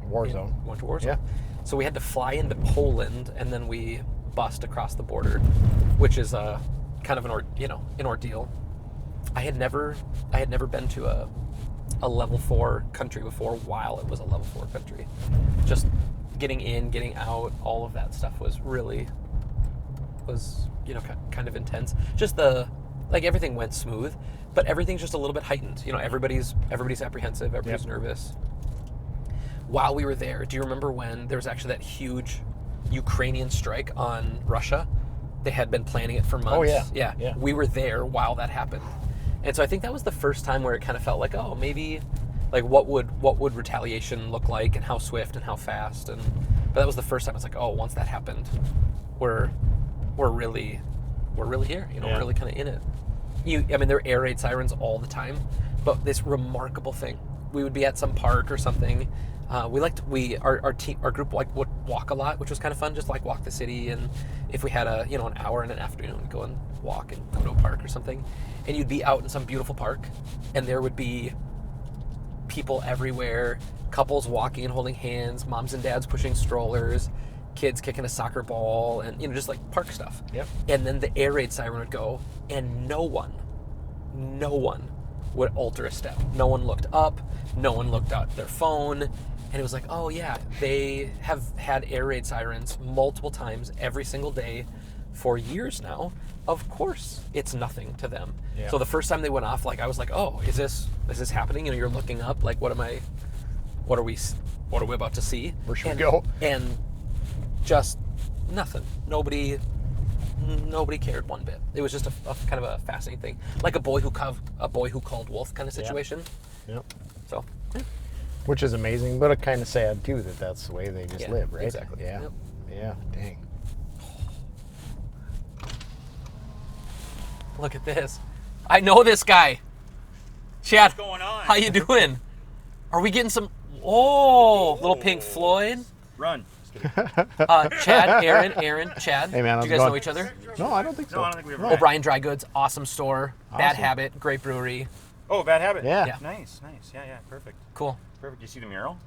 War zone. Went to war zone. Yeah. So we had to fly into Poland, and then we bussed across the border, which is kind of an ordeal. I had never been to a level 4 country before while it was a level 4 country. Just getting in, getting out, all of that stuff was kind of intense. Just everything went smooth, but everything's just a little bit heightened. Everybody's apprehensive, everybody's nervous. While we were there, do you remember when there was actually that huge Ukrainian strike on Russia? They had been planning it for months. Oh, yeah. Yeah. We were there while that happened. And so I think that was the first time where it kind of felt like, oh, maybe Like what would retaliation look like, and how swift and how fast, but that was the first time I was like, oh, once that happened, we're really here, you know, we're really kind of in it. I mean, there are air raid sirens all the time, but this remarkable thing, we would be at some park or something. Our group would walk a lot, which was kind of fun, just like walk the city. And if we had an hour in an afternoon, we'd go and walk and go to a park or something. And you'd be out in some beautiful park, and there would be people everywhere, couples walking and holding hands, moms and dads pushing strollers, kids kicking a soccer ball, and just like park stuff. Yep. And then the air raid siren would go, and no one would alter a step. No one looked up, no one looked at their phone, and it was like, oh yeah, they have had air raid sirens multiple times every single day for years now. Of course it's nothing to them. Yeah. So the first time they went off, like I was like, oh, is this happening? You're looking up, like what are we about to see? Where should we go? And just nothing. Nobody cared one bit. It was just a kind of a fascinating thing, like a boy who called wolf kind of situation. Yep. So, which is amazing, but kind of sad too that that's the way they just live, right? Exactly. Yeah. Yep. Yeah. Dang. Look at this. I know this guy. Chad, What's going on? how you doing? Are we getting some? Oh, little Pink Floyd. Run. Chad, Aaron, Chad. Hey, man, do how's you it guys going? know each other? No, I don't think so. No, I don't think we ever. O'Brien Dry Goods, awesome store. Bad Awesome. Habit, great brewery. Oh, Bad Habit. Yeah. Yeah. Nice. Yeah, perfect. Cool. Perfect. You see the mural?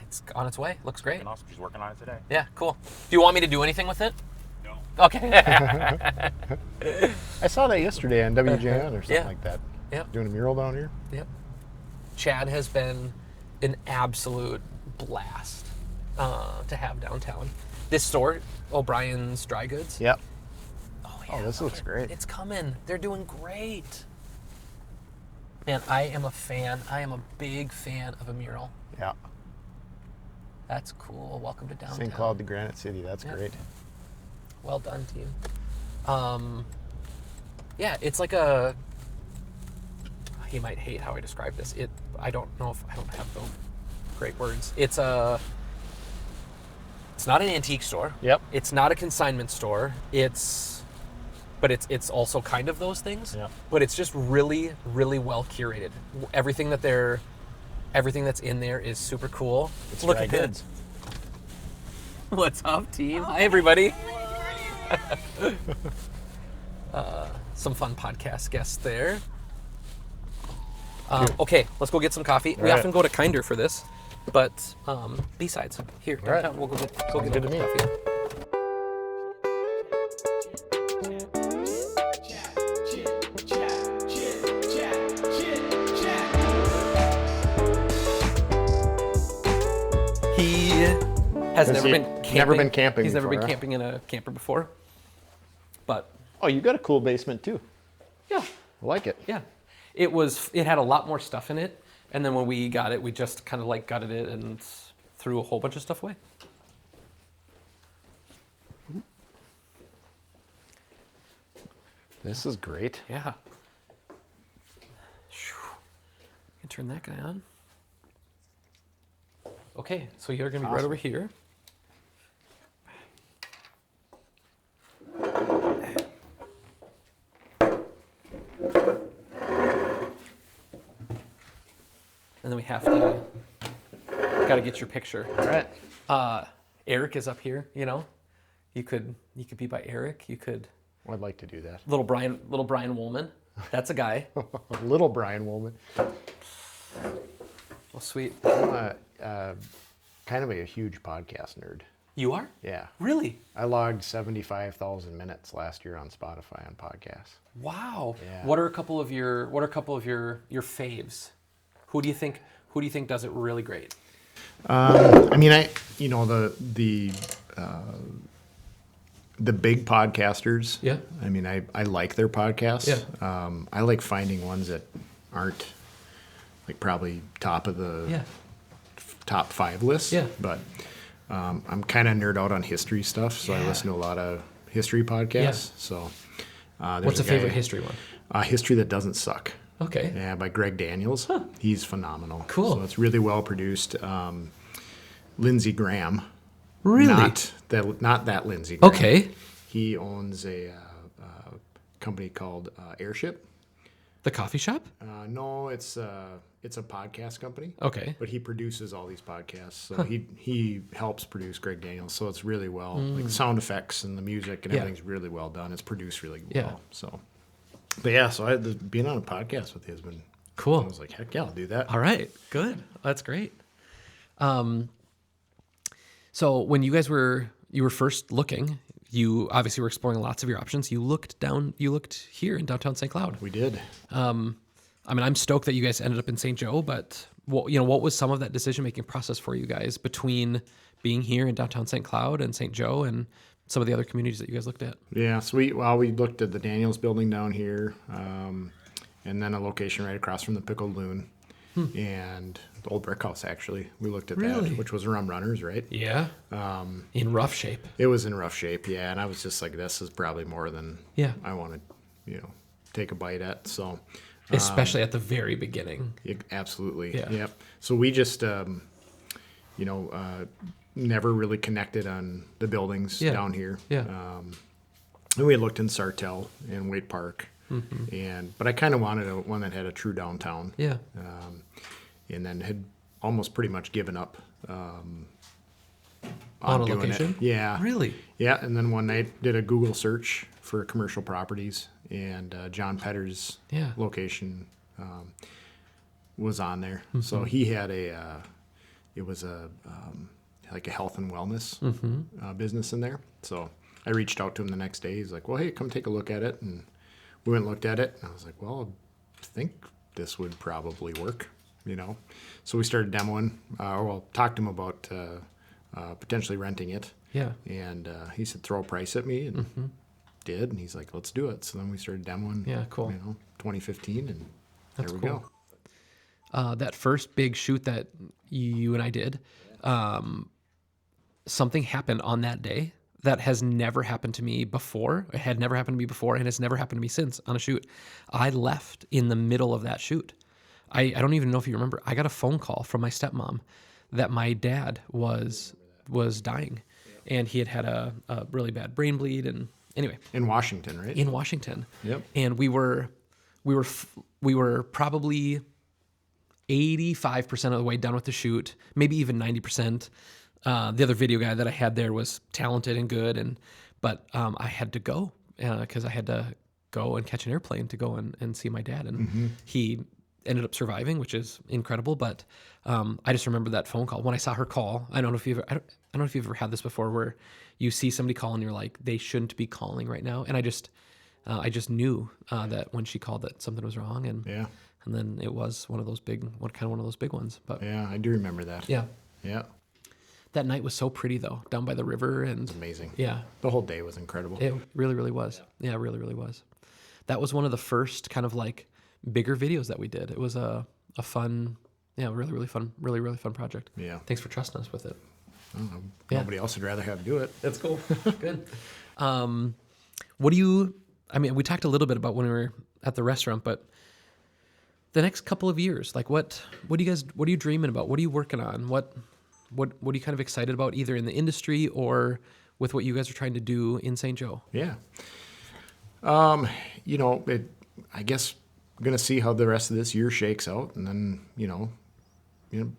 It's on its way. Looks great. And also, she's working on it today. Yeah, cool. Do you want me to do anything with it? No. Okay. I saw that yesterday on WJN or something Yeah. like that. Yep. Doing a mural down here. Yep. Chad has been an absolute blast to have downtown. This store, O'Brien's Dry Goods. Yep. Oh, Oh, this looks great. It's coming. They're doing great. Man, I am a fan. I am a big fan of a mural. Yeah. That's cool. Welcome to downtown. St. Cloud to Granite City. That's Yep. great. Well done, team. Yeah, it's like a. He might hate how I describe this. I don't know if I don't have the great words. It's not an antique store. Yep. It's not a consignment store. But it's also kind of those things. Yep. But it's just really, really well curated. Everything that's in there is super cool. It's Look dry at goods. it. What's up, team? Hi, everybody. Some fun podcast guests there. Okay, let's go get some coffee. We right. often go to Kinder for this, but B-sides here right. downtown. We'll go get Sounds good to me. coffee. He has never been camping. Never been camping He's never before, been huh? camping in a camper before. But Oh, you got a cool basement too. yeah, I like it. yeah. It had a lot more stuff in it, and then when we got it, we just kind of like gutted it and threw a whole bunch of stuff away. This is great. Yeah. Can turn that guy on. Okay, so you're gonna be right Awesome. over here. And then we have to, gotta get your picture. All right. Eric is up here, you know. You could be by Eric. You could I'd like to do that. little Brian Woolman. That's a guy. Little Brian Woolman. Well, sweet. I'm kind of a huge podcast nerd. You are? Yeah. Really? I logged 75,000 minutes last year on Spotify on podcasts. Wow. Yeah. What are a couple of your faves? Who do you think does it really great? I mean, the big podcasters. Yeah. I mean, I like their podcasts. Yeah. I like finding ones that aren't like probably top of the top 5 lists. Yeah. But I'm kind of nerd out on history stuff, so I Yeah. listen to a lot of history podcasts. Yeah. So What's a favorite history one? History that doesn't suck. Okay. Yeah, by Greg Daniels. He's phenomenal. Cool. So it's really well produced. Lindsey Graham. Really? Not that Lindsey Graham. Okay. He owns a company called Airship. The coffee shop? No, it's a podcast company. Okay. But he produces all these podcasts, so he helps produce Greg Daniels. So it's really well, like sound effects and the music and Yeah. everything's really well done. It's produced really Yeah. well. So, but yeah, so being on a podcast with you has been Cool. I was like, heck yeah, I'll do that. All right. Good. That's great. So when you were first looking, you obviously were exploring lots of your options. You looked here in downtown St. Cloud. We did. I mean, I'm stoked that you guys ended up in St. Joe, but what was some of that decision-making process for you guys between being here in downtown St. Cloud and St. Joe and some of the other communities that you guys looked at? Yeah, so we looked at the Daniels building down here, and then a location right across from the Pickled Loon, and the old brick house, actually. We looked at Really? that, which was Rum Runners, right? Yeah. In rough shape. It was in rough shape, yeah, and I was just like, this is probably more than Yeah. I want to, take a bite at, so... Especially at the very beginning. Yeah, absolutely. Yeah. Yep. So we just, never really connected on the buildings Yeah. down here. Yeah. And we had looked in Sartell and Waite Park, but I kind of wanted one that had a true downtown. Yeah. And then had almost pretty much given up On a doing location? it. Yeah. Really? Yeah. And then one night did a Google search for commercial properties, and John Petter's Yeah. location was on there. So he had like a health and wellness business in there. So I reached out to him the next day. He's like, well, hey, come take a look at it. And we went and looked at it. And I was like, well, I think this would probably work, So we started demoing, talked to him about potentially renting it. Yeah. And he said, throw a price at me, and did. And he's like, let's do it. So then we started demoing. Yeah, cool. 2015, and That's there we cool. go. That first big shoot that you and I did, something happened on that day that has never happened to me before. It had never happened to me before, and it's never happened to me since on a shoot. I left in the middle of that shoot. I don't even know if you remember. I got a phone call from my stepmom that my dad was dying, and he had a really bad brain bleed. And anyway, In Washington, right? in Washington. Yep. And we were probably 85% of the way done with the shoot, maybe even 90%. The other video guy that I had there was talented and good, but I had to go because I had to go and catch an airplane to go and see my dad, and he ended up surviving, which is incredible. But I just remember that phone call when I saw her call. I don't know if you've ever had this before, where you see somebody call and you're like, they shouldn't be calling right now, and I just knew that when she called that something was wrong, and Yeah. and then it was one of those big ones. But Yeah, I do remember that. yeah, Yeah. that night was so pretty though, down by the river, and Amazing. yeah, The whole day was incredible. it really, really was. Yeah, it really, really was. That was one of the first kind of like bigger videos that we did. It was a fun, really, really fun, really, really fun project. Yeah. Thanks for trusting us with it. I don't know. Yeah. Nobody else would rather have do it. That's cool. Good. We talked a little bit about when we were at the restaurant, but the next couple of years, like what are you dreaming about? What are you working on? What are you kind of excited about, either in the industry or with what you guys are trying to do in St. Joe? Yeah. I guess I'm going to see how the rest of this year shakes out. And then,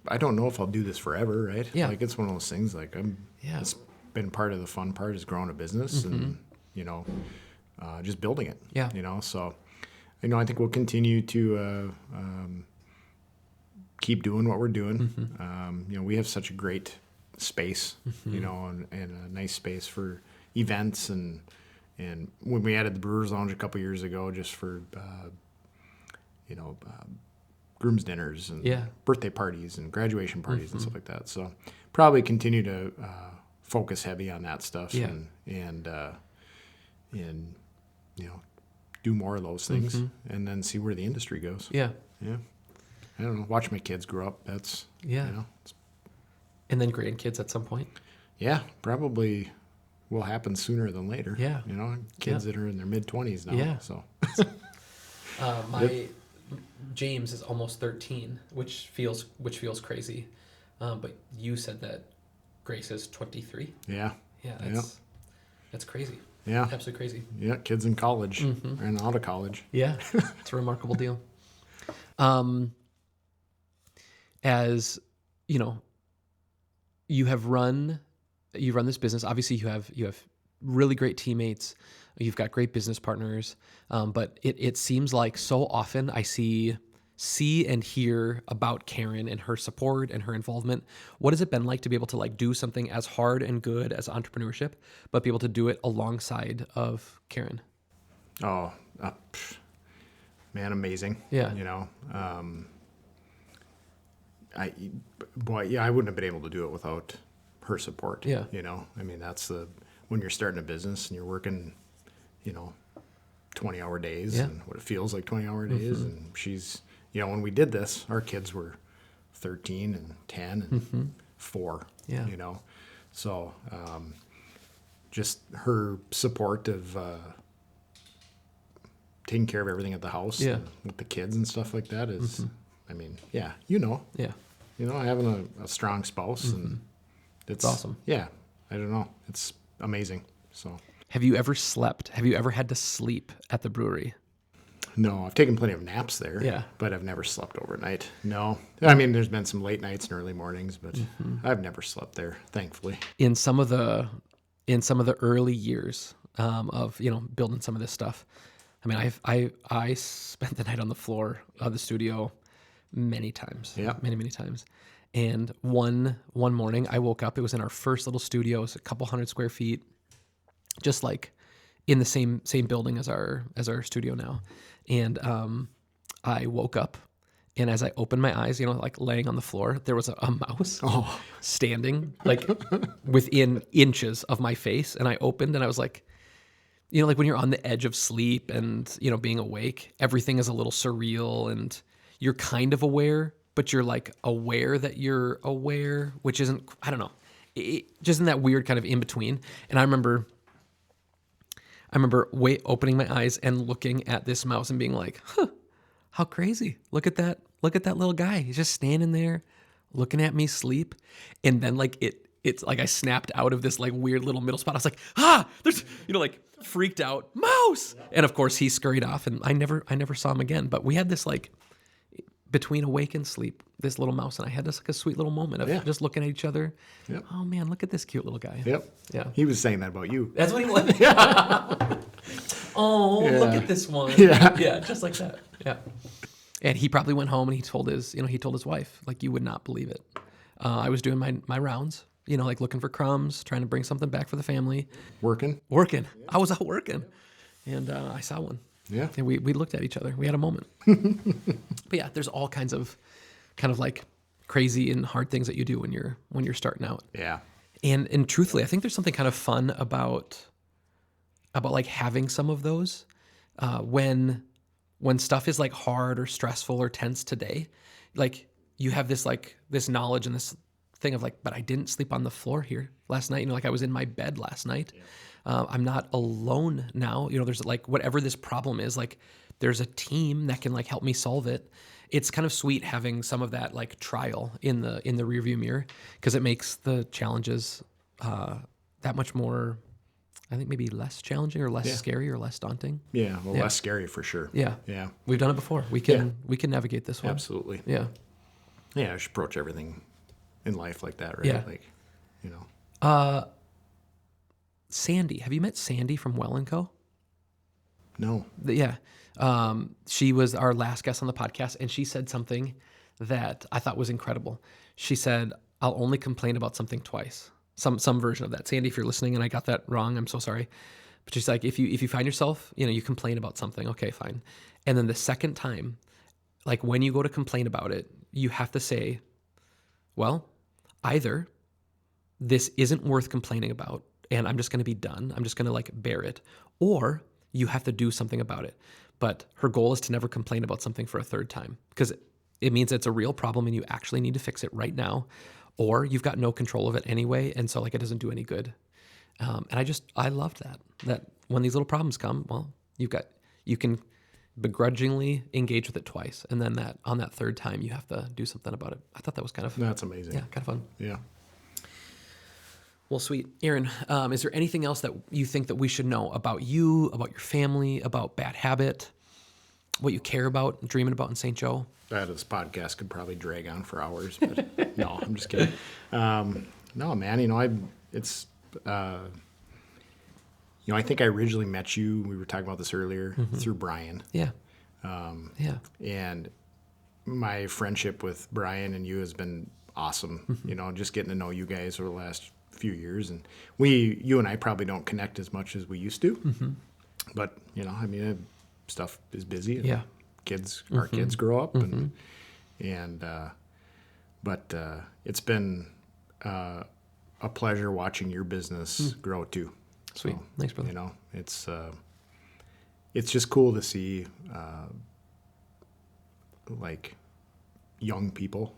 I don't know if I'll do this forever, right? Yeah. Like, it's one of those things, like, Yeah. it's been part of the fun part is growing a business and, just building it. Yeah. So, I think we'll continue to keep doing what we're doing. We have such a great space, and a nice space for events. And when we added the Brewers Lounge a couple years ago, just for, groom's dinners and Yeah. birthday parties and graduation parties and stuff like that. So probably continue to focus heavy on that stuff. Yeah. And do more of those things, and then see where the industry goes. Yeah. Yeah. I don't know. Watch my kids grow up. That's, Yeah. And then grandkids at some point. probably will happen sooner than later. Yeah. Kids Yeah. that are in their mid-20s now. Yeah. So, James is almost 13, which feels crazy. But you said that Grace is 23. Yeah. Yeah, that's crazy. Yeah. Absolutely crazy. Yeah. Kids in college and out of college. Yeah, it's a remarkable deal. As you know, you run this business. Obviously, you have really great teammates. You've got great business partners. But it seems like so often I see and hear about Karen and her support and her involvement. What has it been like to be able to like do something as hard and good as entrepreneurship, but be able to do it alongside of Karen? Oh, man, amazing. Yeah. You know, I wouldn't have been able to do it without her support. Yeah. You know, I mean, when you're starting a business and you're working, 20-hour days and what it feels like 20-hour days. And she's, when we did this, our kids were 13 and 10 and 4, Yeah. So just her support of taking care of everything at the house and with the kids and stuff like that is, I mean, yeah. Having a strong spouse and it's awesome. Yeah. I don't know. It's amazing. So. Have you ever slept? Have you ever had to sleep at the brewery? No, I've taken plenty of naps there. Yeah. But I've never slept overnight. No. I mean, there's been some late nights and early mornings, but I've never slept there, thankfully. In some of the early years of building some of this stuff, I mean, I spent the night on the floor of the studio many times. Yeah. Many times. And one morning I woke up. It was in our first little studio. It was a couple 100 square feet, just like in the same building as our studio now. And I woke up, and as I opened my eyes, like laying on the floor, there was a mouse standing like within inches of my face. And I opened, and I was like, like when you're on the edge of sleep and being awake, everything is a little surreal, and you're kind of aware, but you're like aware that you're aware, which isn't, I don't know, just in that weird kind of in between. And I remember opening my eyes and looking at this mouse and being like, huh, how crazy. Look at that little guy. He's just standing there looking at me sleep. And then like it's like I snapped out of this like weird little middle spot. I was like, there's, like freaked out mouse. And of course he scurried off, and I never saw him again. But we had this like between awake and sleep, this little mouse and I had this like a sweet little moment of just looking at each other. Yep. Oh man, look at this cute little guy. Yep. Yeah. He was saying that about you. That's what he was. Oh, Yeah. look at this one. Yeah. Yeah, just like that. Yeah. And he probably went home and he told his wife, like, you would not believe it. I was doing my rounds, like looking for crumbs, trying to bring something back for the family. Working. I was out working, and I saw one. Yeah. And we looked at each other. We had a moment. But yeah, there's all kinds of kind of like crazy and hard things that you do when you're starting out. Yeah. And truthfully, I think there's something kind of fun about like having some of those when stuff is like hard or stressful or tense today. Like you have this knowledge and this thing of like, but I didn't sleep on the floor here last night. Like I was in my bed last night. Yeah. I'm not alone now. There's like whatever this problem is, like there's a team that can like help me solve it. It's kind of sweet having some of that like trial in the rearview mirror, because it makes the challenges that much more, I think maybe less challenging or less scary or less daunting. Yeah. Well, less scary for sure. Yeah. Yeah. We've done it before. We can navigate this one. Absolutely. Yeah. Yeah. I should approach everything in life like that, right? Yeah. Like, Sandy, have you met Sandy from Well & Co? No. Yeah. She was our last guest on the podcast, and she said something that I thought was incredible. She said, I'll only complain about something twice. Some version of that. Sandy, if you're listening and I got that wrong, I'm so sorry. But she's like, if you find yourself, you complain about something, okay, fine. And then the second time, like when you go to complain about it, you have to say, well, either this isn't worth complaining about, and I'm just going to be done. I'm just going to like bear it. Or you have to do something about it. But her goal is to never complain about something for a third time, because it means it's a real problem and you actually need to fix it right now, or you've got no control of it anyway. And so like it doesn't do any good. And I loved that when these little problems come, well, you can begrudgingly engage with it twice, and then on that third time you have to do something about it. I thought that was kind of That's amazing. kind of fun. Yeah. Well, sweet. Aaron, is there anything else that you think that we should know about you, about your family, about Bad Habit, what you care about and dreaming about in St. Joe? This podcast could probably drag on for hours, but no, I'm just kidding. No, man, I think I originally met you, we were talking about this earlier, through Brian. Yeah. And my friendship with Brian and you has been awesome. Just getting to know you guys over the last few years. And you and I probably don't connect as much as we used to. But, stuff is busy. And Yeah. our kids grow up. But it's been a pleasure watching your business grow too. Sweet. So, Thanks, brother. It's just cool to see like young people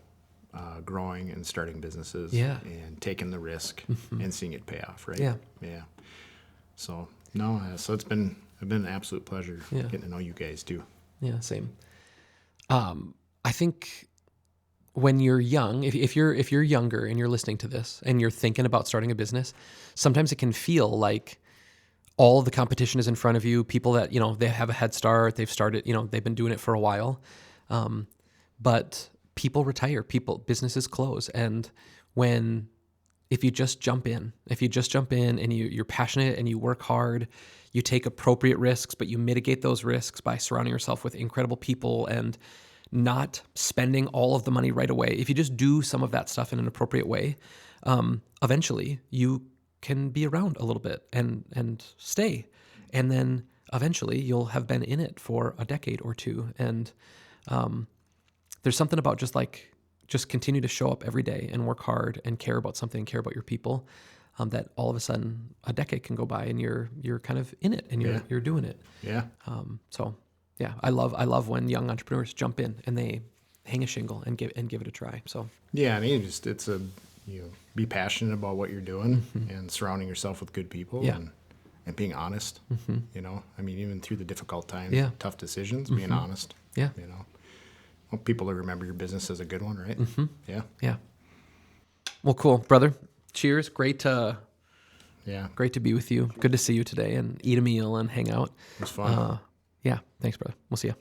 growing and starting businesses and taking the risk and seeing it pay off, right? Yeah. Yeah. So it's been an absolute pleasure getting to know you guys too. Yeah, same. I think when you're young, if you're younger and you're listening to this and you're thinking about starting a business, sometimes it can feel like all of the competition is in front of you. People that, they have a head start, they've started, they've been doing it for a while. But people retire, businesses close. And if you just jump in and you're passionate and you work hard, you take appropriate risks, but you mitigate those risks by surrounding yourself with incredible people and not spending all of the money right away. If you just do some of that stuff in an appropriate way, eventually you can be around a little bit and stay. And then eventually you'll have been in it for a decade or two. And there's something about just continue to show up every day and work hard and care about something, care about your people, that all of a sudden a decade can go by and you're kind of in it and you're doing it. Yeah. So yeah, I love when young entrepreneurs jump in and they hang a shingle and give it a try. So yeah, and be passionate about what you're doing and surrounding yourself with good people and being honest. Even through the difficult times, tough decisions, being honest. Yeah. Want people to remember your business as a good one, right? Yeah. Yeah. Well, cool, brother. Cheers. Great to be with you. Good to see you today and eat a meal and hang out. It was fun. Yeah. Thanks, brother. We'll see you.